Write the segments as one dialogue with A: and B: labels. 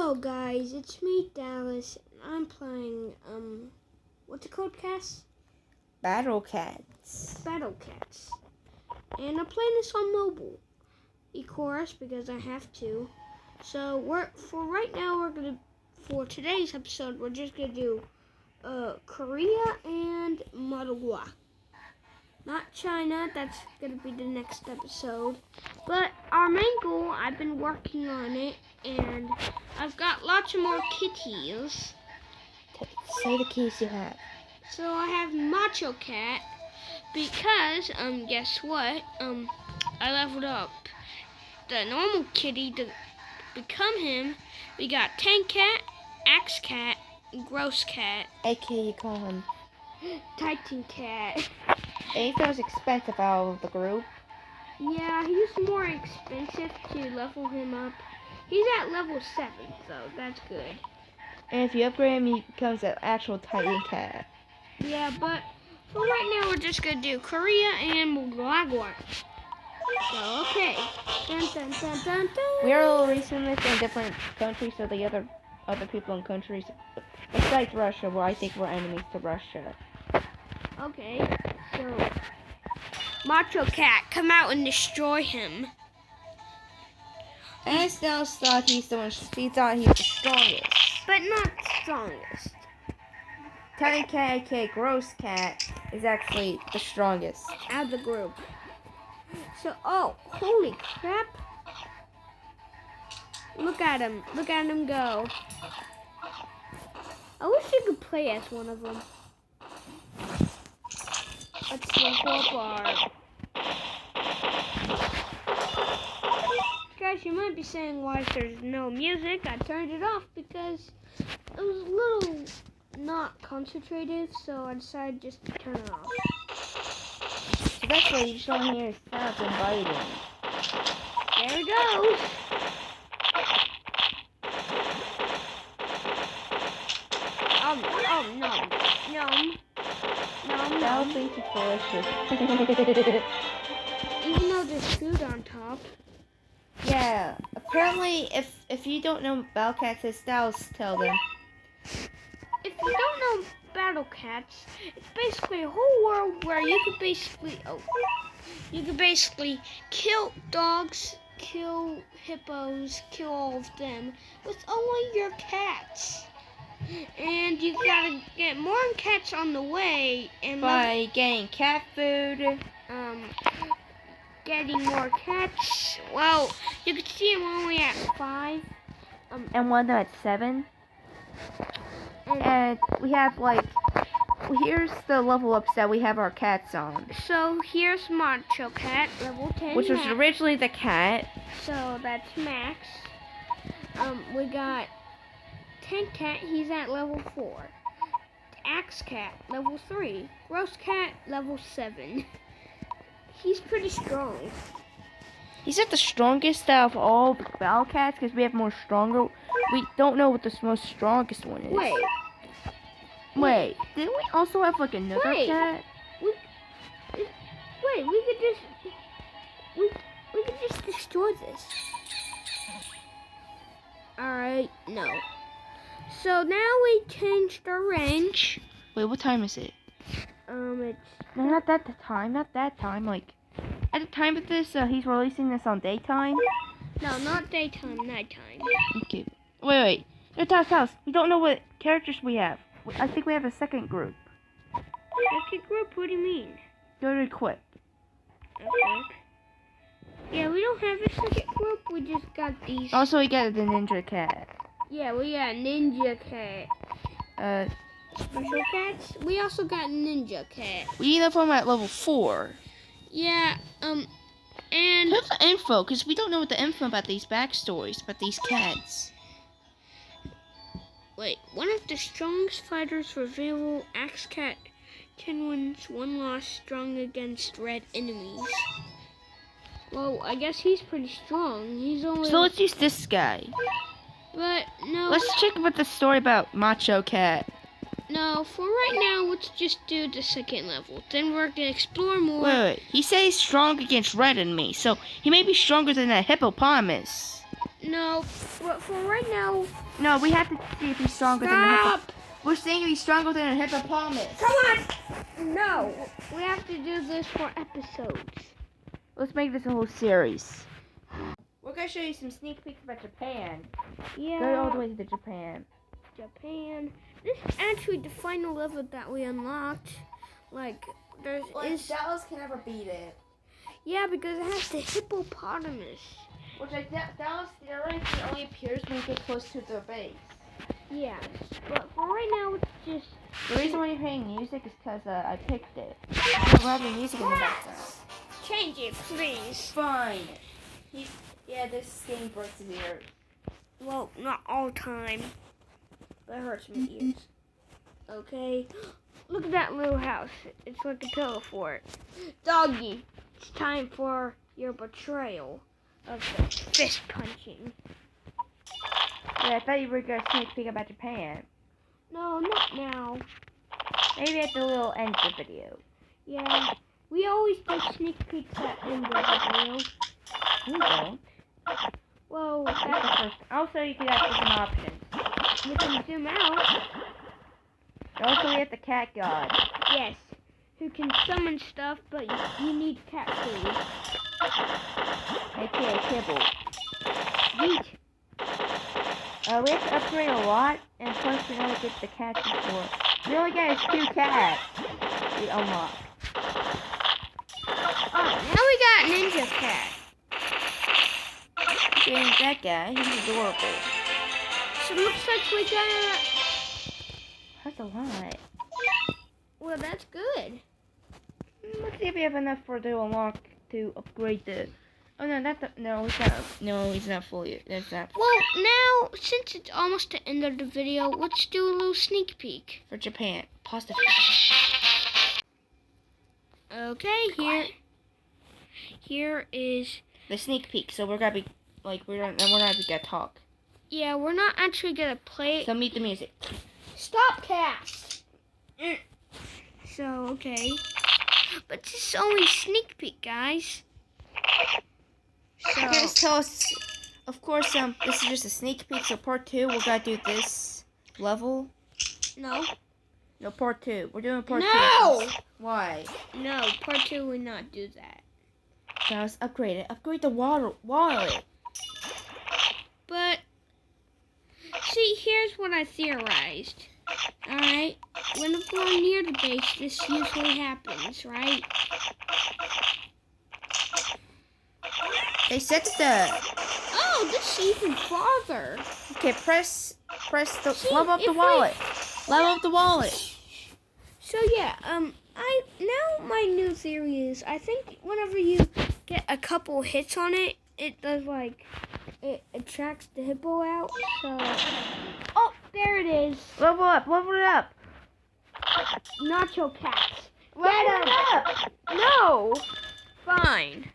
A: Hello guys, it's me Dallas. I'm playing what's it called, Cass?
B: Battle Cats.
A: Battle Cats. And I'm playing this on mobile. Of because I have to. So for today's episode we're just gonna do Korea and Madagascar. Not China, that's gonna be the next episode. But our main goal, I've been working on it and I've got lots of more kitties.
B: Say the keys you have.
A: So I have Macho Cat because guess what? I leveled up the normal kitty to become him. We got Tank Cat, Axe Cat, Gross Cat,
B: AK, you call him.
A: Titan Cat.
B: He's the most expensive out of the group.
A: Yeah, he's more expensive to level him up. He's at level 7, so that's good.
B: And if you upgrade him, he becomes an actual Titan Cat.
A: Yeah, but for right now, we're just gonna do Korea and Madagascar. So, okay. Dun, dun, dun, dun, dun.
B: We are releasing this in different countries, so the other people in countries, besides Russia, where I think we're enemies to Russia.
A: Okay, so Macho Cat, come out and destroy him.
B: As Dallas thought he thought he was the strongest.
A: But not strongest.
B: Titan Cat, aka Gross Cat, is actually the strongest
A: Out of the group. So, oh, holy crap. Look at him go. I wish you could play as one of them. Let's level up our... Guys, you might be saying why there's no music. I turned it off because it was a little not concentrated, so I decided just to turn it off.
B: So that's why you just don't hear sounds inviting.
A: There it goes. No.
B: That would be delicious.
A: Even though there's food on top.
B: Yeah, apparently if you don't know Battle Cats, his styles tell them.
A: If you don't know Battle Cats, it's basically a whole world where you could basically kill dogs, kill hippos, kill all of them with only your cats. And you gotta get more cats on the way and
B: by getting cat food.
A: Getting more cats. Well, you can see I'm only at 5.
B: And one at 7. And we have here's the level ups that we have our cats on.
A: So here's Macho Cat, level 10.
B: Which was originally the cat.
A: So that's Max. We got Tank Cat, he's at level 4. Axe Cat, level 3. Gross Cat, level 7. He's pretty strong.
B: He's not the strongest out of all the Battle Cats because we have more stronger. We don't know what the most strongest one is. Wait, didn't we also have another cat?
A: We could just destroy this. Alright, no. So now we changed our range.
B: Wait, what time is it?
A: It's...
B: No, not that time. At the time of this, he's releasing this on daytime?
A: No, not daytime, nighttime.
B: Okay. Wait. No, Taz, we don't know what characters we have. I think we have a second group.
A: Second group? What do you mean?
B: Go to equip.
A: Okay. Yeah, we don't have a second group. We just got these.
B: Also, we got the Ninja Cat.
A: Yeah, we got Ninja Cat. Special cats? We also got Ninja Cat.
B: We need them at level 4.
A: Yeah, and...
B: Tell the info, because we don't know what the info about these backstories, about these cats.
A: Wait, one of the strongest fighters reveal Axe Cat 10 wins, 1 loss, strong against red enemies. Well, I guess he's pretty strong. He's only...
B: So let's use this guy.
A: But, no...
B: Let's check about the story about Macho Cat.
A: No, for right now, let's just do the second level. Then we're gonna explore more.
B: Wait. He says he's strong against red enemies, so he may be stronger than a hippopotamus.
A: No, but for right now,
B: No, we have to see if he's stronger than the hippopotamus.
A: stop.
B: We're saying if he's stronger than a hippopotamus.
A: Come on. No, we have to do this for episodes.
B: Let's make this a whole series. We're gonna show you some sneak peeks about Japan.
A: Yeah.
B: Go all the way to Japan.
A: Japan. This is actually the final level that we unlocked. Like, there is.
B: Dallas can never beat it.
A: Yeah, because it has the hippopotamus.
B: Which Dallas only appears when you get close to their base.
A: Yeah, but for right now, it's just.
B: The reason why you're hearing music is because I picked it. We're having music in the background.
A: Change it, please.
B: Fine. This game breaks his ears.
A: Well, not all time. That hurts my ears. Okay. Look at that little house. It's like a pillow fort. Doggy, it's time for your betrayal of the fist punching.
B: Yeah, I thought you were going to sneak peek about Japan.
A: No, not now.
B: Maybe at the little end of the video.
A: Yeah, we always do sneak peeks at end of the video.
B: We don't.
A: Well,
B: That's the first. Also, you can have some options.
A: you can zoom out.
B: Also, we have the cat god.
A: Yes, who can summon stuff, but you need cat food.
B: AKA Kibble.
A: Yeet.
B: We have to upgrade a lot, and plus we only get the cats before. We only get 2 cats. We unlock.
A: Oh, now we got Ninja Cat.
B: And that guy, he's adorable.
A: So it looks like we got.
B: That's a lot.
A: Well, that's good.
B: Let's see if we have enough for to unlock to upgrade the. Oh no, no, he's not. No, he's not fully. That's not
A: Well, now since it's almost the end of the video, let's do a little sneak peek.
B: for Japan. Pause the.
A: Okay, here is.
B: The sneak peek. So we're gonna be like we're not gonna talk.
A: Yeah, we're not actually gonna play.
B: So meet the music.
A: Stop, cast. So okay, but this is only sneak peek, guys. So
B: Okay, just tell us. Of course, this is just a sneak peek. So part 2, we're gonna do this level.
A: no,
B: No, part 2. We're doing part 2.
A: no,
B: Why?
A: no. Part 2 will not do that.
B: So let's upgrade it. Upgrade the wallet.
A: But see, here's what I theorized. Alright, whenever we're near the base, this usually happens, right?
B: They said the.
A: Oh, this is even farther.
B: Okay, press the
A: See,
B: level up the
A: if we-
B: wallet. Level up the wallet.
A: So yeah, now my new theory is I think whenever you get a couple hits on it, it does like it attracts the hippo out. So oh, there it is.
B: Level it up.
A: Nacho cats.
B: Level
A: Get
B: it
A: him.
B: up.
A: No. Fine.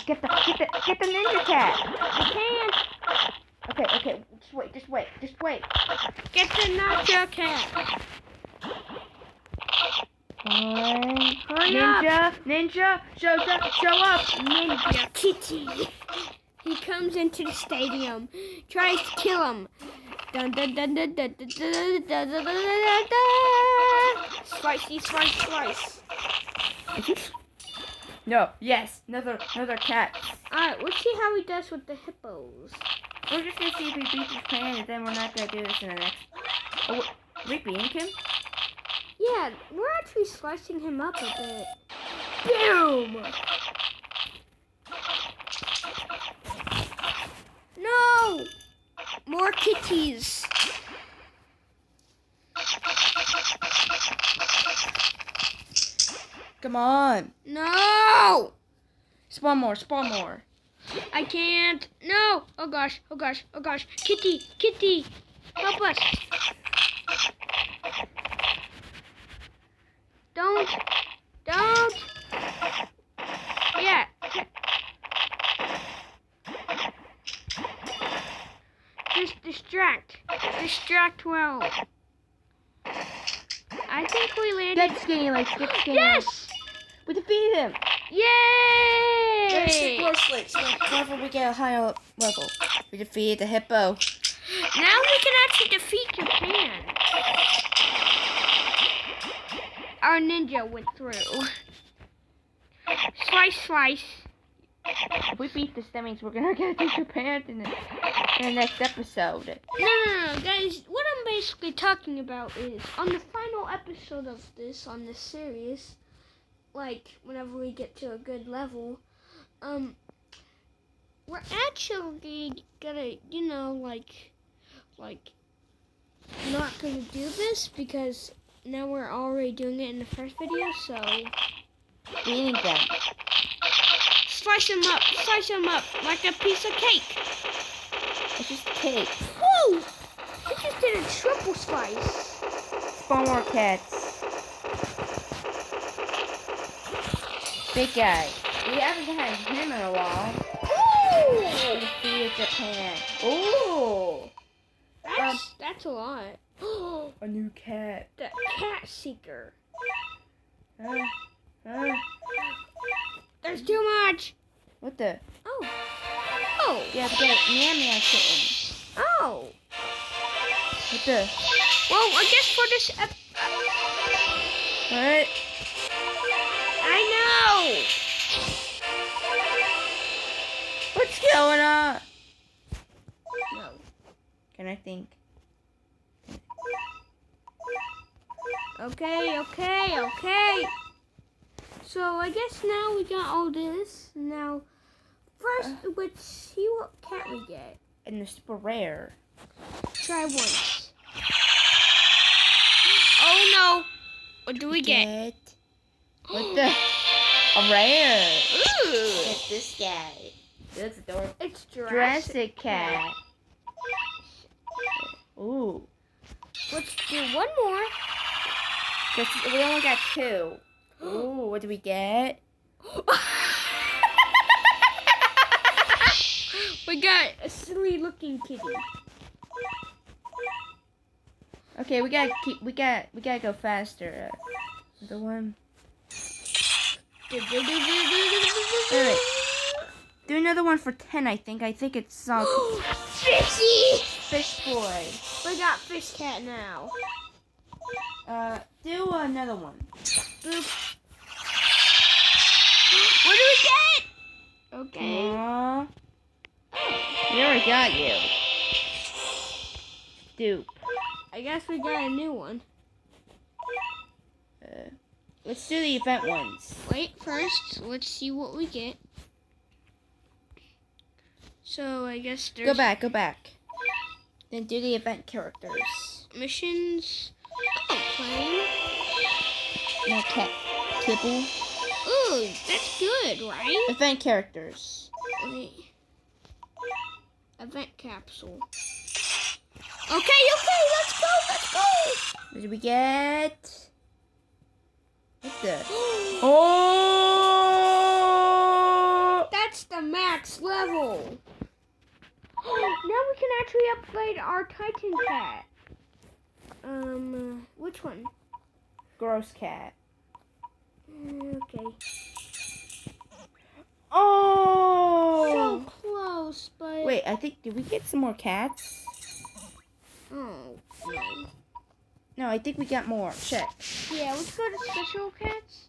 B: Get the ninja cat.
A: I can't.
B: Okay. Just wait.
A: Get the nacho cat. Hurry up.
B: Ninja, show up.
A: Ninja Kitty. He comes into the stadium, tries to kill him. Dun dun dun dun dun dun dun dun dun dun dun. Slice.
B: No, yes, another cat.
A: Alright, let's see how he does with the hippos.
B: We're just gonna see if he beats Japan, and then we're not gonna do this in the next. Oh, we beating him?
A: Yeah, we're actually slicing him up a bit. Boom! No! More kitties.
B: Come on.
A: No!
B: Spawn more.
A: I can't. No! Oh gosh. Kitty! Help us! Don't! Yeah. Just distract well. I think we landed.
B: Get skinny legs.
A: Yes!
B: We defeated him. There's the
A: Yay!
B: growth rate. So whenever we get a higher level, we defeated the hippo.
A: Now we can actually defeat Japan. Our ninja went through. Slice, slice.
B: If we beat this, that means we're gonna get to Japan in the next episode.
A: No, guys. What I'm basically talking about is on the final episode of this, on this series, like whenever we get to a good level, we're actually gonna, like not gonna do this because now we're already doing it in the first video, so
B: Beating them.
A: slice them up like a piece of cake.
B: It's just cake.
A: Woo! We just did a triple slice.
B: Spawn more cats. Big guy. We haven't had him in a while.
A: Ooh!
B: Defeated Japan. Ooh!
A: That's a lot.
B: A new cat.
A: The cat seeker. There's too much.
B: What the?
A: Oh. Oh.
B: Yeah, we got a meow kitten.
A: Oh.
B: What the?
A: Well, I guess for this
B: What?
A: I know.
B: What's going on?
A: No.
B: Can I think?
A: Okay. So I guess now we got all this. Now, first, let's see what cat we get.
B: And they're super rare.
A: Try once. Oh no! What do we get?
B: What the? A rare.
A: Ooh!
B: It's this guy. That's adorable.
A: It's
B: Jurassic cat. Ooh.
A: Let's do one more.
B: We only got 2. Ooh, what do we get?
A: We got a silly looking kitty.
B: Okay, we gotta go faster. The one. Alright. Do another one for 10, I think. I think it's
A: Fishy!
B: Fish boy.
A: We got fish cat now.
B: Do another one.
A: Boop. What do we get? Okay.
B: Aww. We already got you. Dupe.
A: I guess we got a new one.
B: Let's do the event ones.
A: Wait, first, let's see what we get. So, I guess there's...
B: Go back. Then do the event characters.
A: missions. Oh, playing.
B: No cat. Kibble.
A: Ooh, that's good, right?
B: Event characters.
A: Wait. Event capsule. Okay, let's go.
B: What did we get? What the? Oh!
A: That's the max level. Now we can actually upgrade our Titan cat. Which one?
B: Gross cat.
A: Okay.
B: Oh!
A: So close, but...
B: Wait, I think, did we get some more cats?
A: Oh, no.
B: No, I think we got more. Check.
A: Yeah, let's go to special cats.